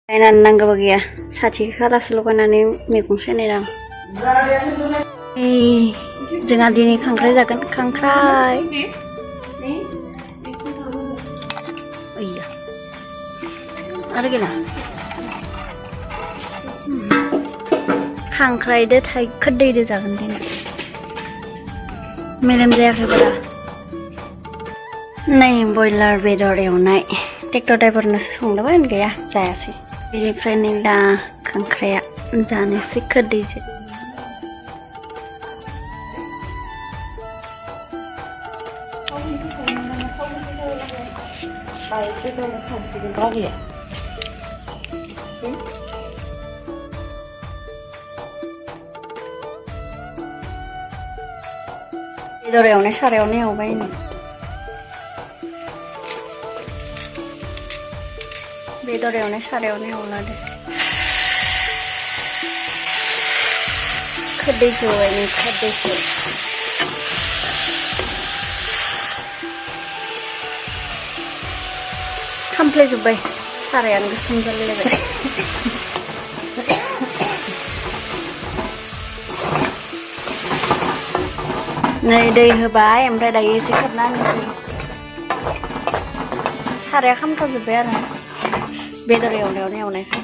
नायनानै नांगौबो गैया साथि खालासो लगायनानै मैगं सायनाय दं जोंहा दिनै खांख्राइ जागोन खांख्राइ आरो गैला खांख्राइदो खोरदैदो जागोन दिनै मेलेम जायाखै बारा नै बयलार बेदर एवनाय ट्रेक्टर ड्राइभारनोसो संदोंमोन गैया जायासै बेनिफ्राय नै दा खांख्राइया जानोसै खोरदैजों बेदर एवनाय सारायावनो एवबाय बेदर एवनाय सारायावनो एवलादो खोरदैखौ खोरदैखौ खामफ्लेजोब्बाय सारायानो गोसोम जालायलायबाय नै दै होबाय ओमफ्राय दायो एसे खोबना होनोसै साराया खामथाबजोब्बाय आरो बेदर एवनायावनो एवनायखाय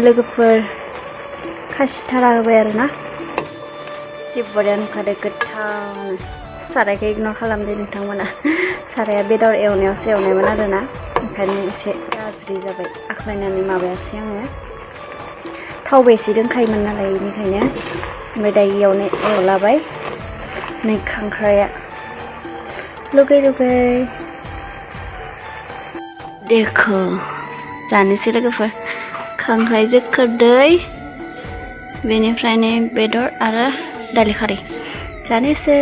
लोगोफोर खासिथारा होबाय आरो ना जि बरिया नुखादो गोथावनो सारायखौ इगनर खालामदो नोंथांमोना साराया बेदर एवनायावसो एवनायमोन आरो ना ओंखायनो एसे गाज्रि जाबाय आख्लायनानै माबायासै आङो थावबो एसे दोनखायोमोन नालाय बेनिखायनो ओमफ्राय दायो एवनाय एवलाबाय नै खांख्राइया लुगै लुगै देखो जानोसै लोगोफोर खांख्राइजों खोरदै बेनिफ्राय नै बेदर आरो दालि खारै जानोसै